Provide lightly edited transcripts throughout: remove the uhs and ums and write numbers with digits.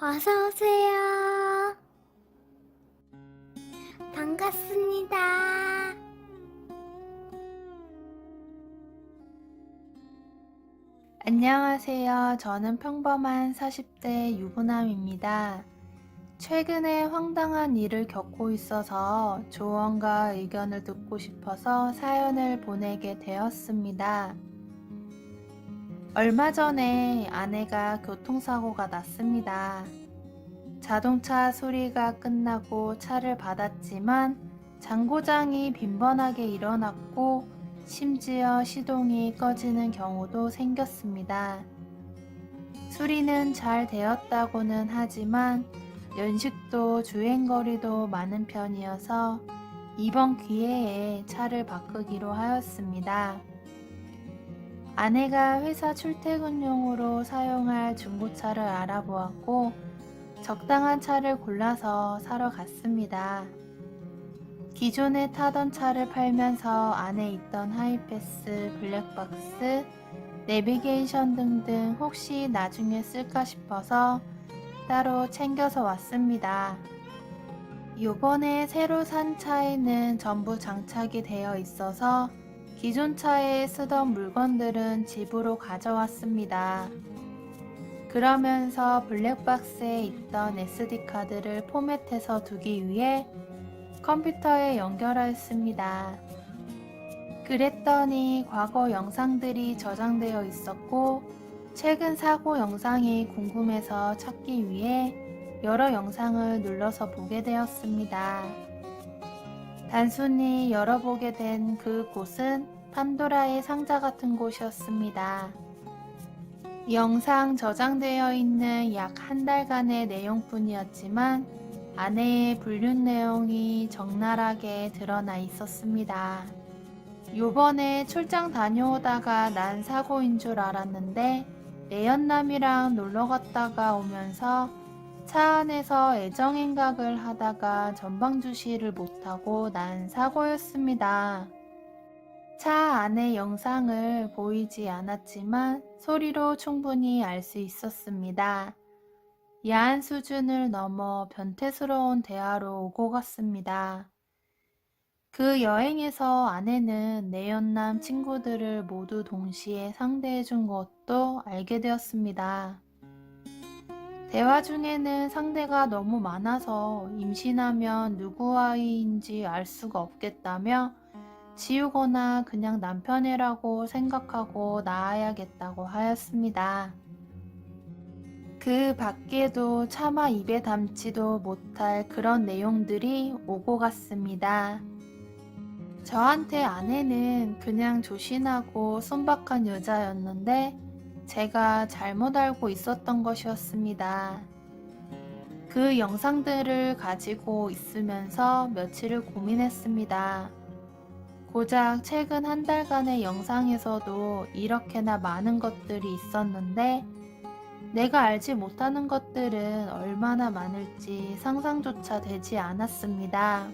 어서 오세요. 반갑습니다. 안녕하세요. 저는 평범한 40대 유부남입니다. 최근에 황당한 일을 겪고 있어서 조언과 의견을 듣고 싶어서 사연을 보내게 되었습니다. 얼마 전에 아내가 교통사고가 났습니다. 자동차 수리가 끝나고 차를 받았지만 장고장이 빈번하게 일어났고 심지어 시동이 꺼지는 경우도 생겼습니다. 수리는 잘 되었다고는 하지만 연식도 주행거리도 많은 편이어서 이번 기회에 차를 바꾸기로 하였습니다. 아내가 회사 출퇴근용으로 사용할 중고차를 알아보았고 적당한 차를 골라서 사러 갔습니다. 기존에 타던 차를 팔면서 안에 있던 하이패스, 블랙박스, 내비게이션 등등 혹시 나중에 쓸까 싶어서 따로 챙겨서 왔습니다. 요번에 새로 산 차에는 전부 장착이 되어 있어서 기존 차에 쓰던 물건들은 집으로 가져왔습니다. 그러면서 블랙박스에 있던 SD카드를 포맷해서 두기 위해 컴퓨터에 연결하였습니다. 그랬더니 과거 영상들이 저장되어 있었고 최근 사고 영상이 궁금해서 찾기 위해 여러 영상을 눌러서 보게 되었습니다. 단순히 열어보게 된 그곳은 판도라의 상자 같은 곳이었습니다. 영상 저장되어 있는 약 한 달간의 내용뿐이었지만 아내의 불륜 내용이 적나라하게 드러나 있었습니다. 요번에 출장 다녀오다가 난 사고인 줄 알았는데 내연남이랑 놀러 갔다가 오면서 차 안에서 애정행각을 하다가 전방 주시를 못하고 난 사고였습니다. 차 안의 영상을 보이지 않았지만 소리로 충분히 알 수 있었습니다. 야한 수준을 넘어 변태스러운 대화로 오고 갔습니다. 그 여행에서 아내는 내연남 친구들을 모두 동시에 상대해준 것도 알게 되었습니다. 대화 중에는 상대가 너무 많아서 임신하면 누구 아이인지 알 수가 없겠다며 지우거나 그냥 남편이라고 생각하고 낳아야겠다고 하였습니다. 그 밖에도 차마 입에 담지도 못할 그런 내용들이 오고 갔습니다. 저한테 아내는 그냥 조신하고 순박한 여자였는데 제가 잘못 알고 있었던 것이었습니다. 그 영상들을 가지고 있으면서 며칠을 고민했습니다. 고작 최근 한 달간의 영상에서도 이렇게나 많은 것들이 있었는데 내가 알지 못하는 것들은 얼마나 많을지 상상조차 되지 않았습니다.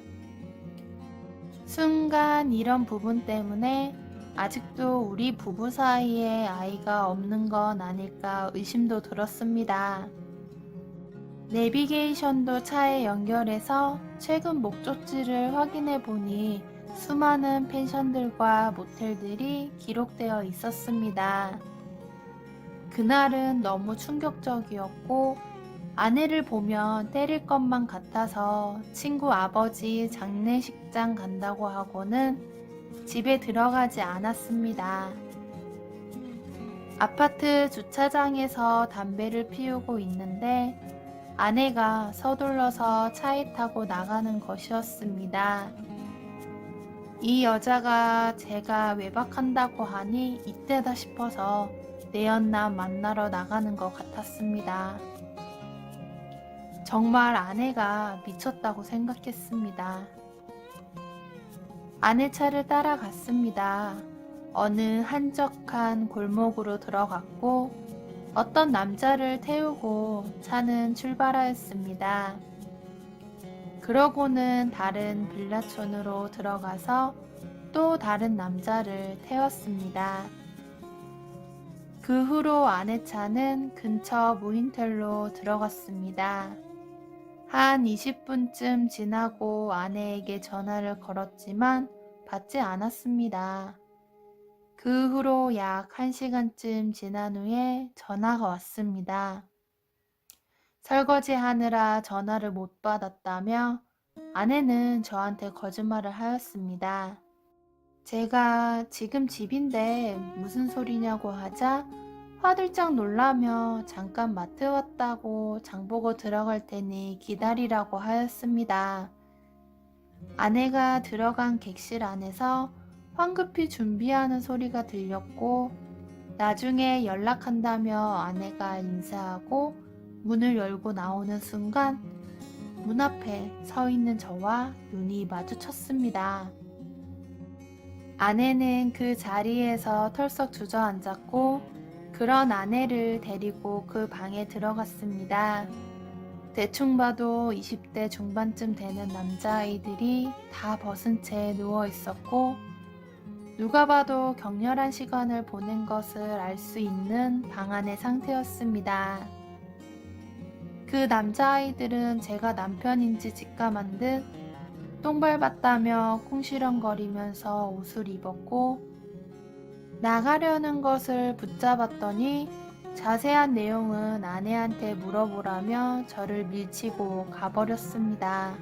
순간 이런 부분 때문에 아직도 우리 부부 사이에 아이가 없는 건 아닐까 의심도 들었습니다. 내비게이션도 차에 연결해서 최근 목적지를 확인해 보니 수많은 펜션들과 모텔들이 기록되어 있었습니다. 그날은 너무 충격적이었고 아내를 보면 때릴 것만 같아서 친구 아버지 장례식장 간다고 하고는 집에 들어가지 않았습니다. 아파트 주차장에서 담배를 피우고 있는데 아내가 서둘러서 차에 타고 나가는 것이었습니다. 이 여자가 제가 외박한다고 하니 이때다 싶어서 내연남 만나러 나가는 것 같았습니다. 정말 아내가 미쳤다고 생각했습니다. 아내 차를 따라갔습니다. 어느 한적한 골목으로 들어갔고 어떤 남자를 태우고 차는 출발하였습니다. 그러고는 다른 빌라촌으로 들어가서 또 다른 남자를 태웠습니다. 그 후로 아내 차는 근처 무인텔로 들어갔습니다. 한 20분쯤 지나고 아내에게 전화를 걸었지만 받지 않았습니다. 그 후로 약 1시간쯤 지난 후에 전화가 왔습니다. 설거지 하느라 전화를 못 받았다며 아내는 저한테 거짓말을 하였습니다. 제가 지금 집인데 무슨 소리냐고 하자 화들짝 놀라며 잠깐 마트 왔다고 장보고 들어갈 테니 기다리라고 하였습니다. 아내가 들어간 객실 안에서 황급히 준비하는 소리가 들렸고 나중에 연락한다며 아내가 인사하고 문을 열고 나오는 순간 문 앞에 서 있는 저와 눈이 마주쳤습니다. 아내는 그 자리에서 털썩 주저앉았고 그런 아내를 데리고 그 방에 들어갔습니다. 대충 봐도 20대 중반쯤 되는 남자아이들이 다 벗은 채 누워 있었고 누가 봐도 격렬한 시간을 보낸 것을 알 수 있는 방 안의 상태였습니다. 그 남자아이들은 제가 남편인지 직감한 듯 똥 밟았다며 쿵시렁거리면서 옷을 입었고 나가려는 것을 붙잡았더니 자세한 내용은 아내한테 물어보라며 저를 밀치고 가버렸습니다.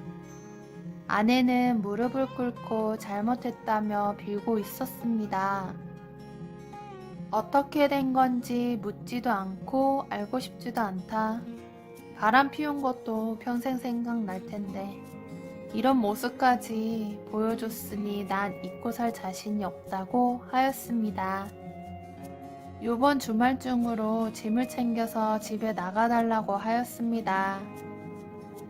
아내는 무릎을 꿇고 잘못했다며 빌고 있었습니다. 어떻게 된 건지 묻지도 않고 알고 싶지도 않다. 바람 피운 것도 평생 생각날 텐데 이런 모습까지 보여줬으니 난 잊고 살 자신이 없다고 하였습니다. 요번 주말중으로 짐을 챙겨서 집에 나가달라고 하였습니다.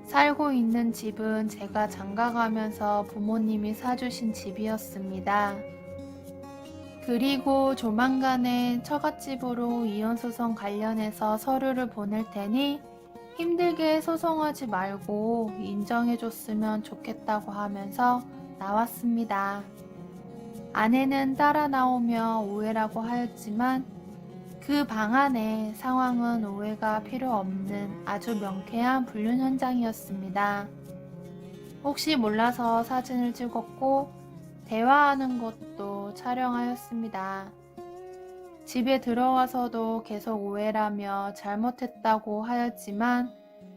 살고 있는 집은 제가 장가가면서 부모님이 사주신 집이었습니다. 그리고 조만간에 처갓집으로 이혼소송 관련해서 서류를 보낼 테니 힘들게 소송하지 말고 인정해줬으면 좋겠다고 하면서 나왔습니다. 아내는 따라 나오며 오해라고 하였지만 그 방 안의 상황은 오해가 필요 없는 아주 명쾌한 불륜 현장이었습니다. 혹시 몰라서 사진을 찍었고 대화하는 것도 촬영하였습니다. 집에 들어와서도 계속 오해라며 잘못했다고 하였지만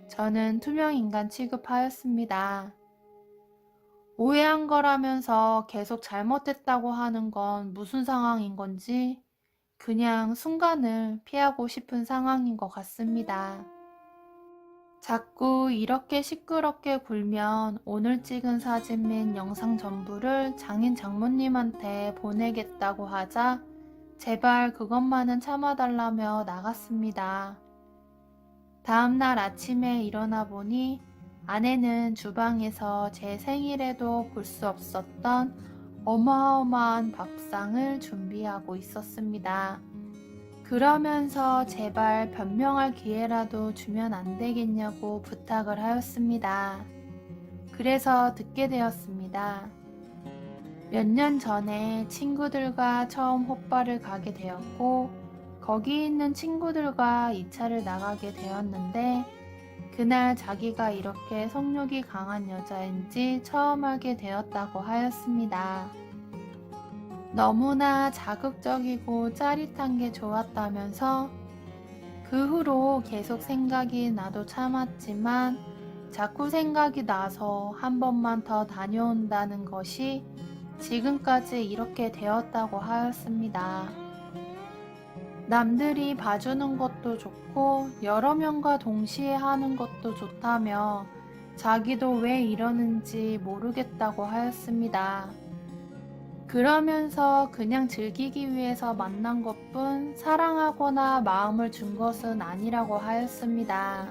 저는 투명인간 취급하였습니다. 오해한 거라면서 계속 잘못했다고 하는 건 무슨 상황인 건지 그냥 순간을 피하고 싶은 상황인 것 같습니다. 자꾸 이렇게 시끄럽게 굴면 오늘 찍은 사진 및 영상 전부를 장인 장모님한테 보내겠다고 하자 제발 그것만은 참아달라며 나갔습니다. 다음날 아침에 일어나 보니 아내는 주방에서 제 생일에도 볼 수 없었던 어마어마한 밥상을 준비하고 있었습니다. 그러면서 제발 변명할 기회라도 주면 안 되겠냐고 부탁을 하였습니다. 그래서 듣게 되었습니다. 몇 년 전에 친구들과 처음 호빠를 가게 되었고 거기 있는 친구들과 2차를 나가게 되었는데 그날 자기가 이렇게 성욕이 강한 여자인지 처음 알게 되었다고 하였습니다. 너무나 자극적이고 짜릿한 게 좋았다면서 그 후로 계속 생각이 나도 참았지만 자꾸 생각이 나서 한 번만 더 다녀온다는 것이 지금까지 이렇게 되었다고 하였습니다. 남들이 봐주는 것도 좋고 여러 명과 동시에 하는 것도 좋다며 자기도 왜 이러는지 모르겠다고 하였습니다. 그러면서 그냥 즐기기 위해서 만난 것뿐 사랑하거나 마음을 준 것은 아니라고 하였습니다.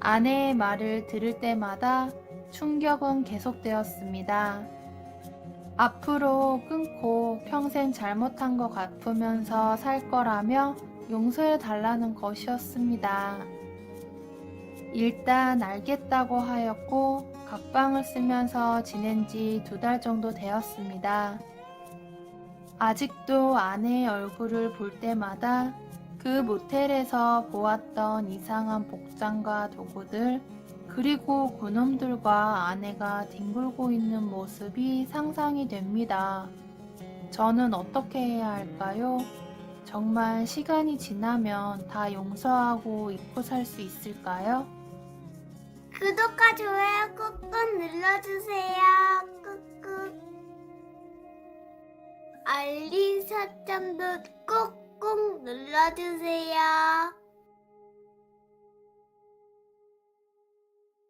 아내의 말을 들을 때마다 충격은 계속되었습니다. 앞으로 끊고 평생 잘못한 것 갚으면서 살 거라며 용서해 달라는 것이었습니다. 일단 알겠다고 하였고 각방을 쓰면서 지낸 지 2달 정도 되었습니다. 아직도 아내의 얼굴을 볼 때마다 그 모텔에서 보았던 이상한 복장과 도구들, 그리고 그놈들과 아내가 뒹굴고 있는 모습이 상상이 됩니다. 저는 어떻게 해야 할까요? 정말 시간이 지나면 다 용서하고 잊고 살 수 있을까요? 구독과 좋아요 꾹꾹 눌러주세요. 꾹꾹. 알림 설정도 꾹꾹 눌러주세요.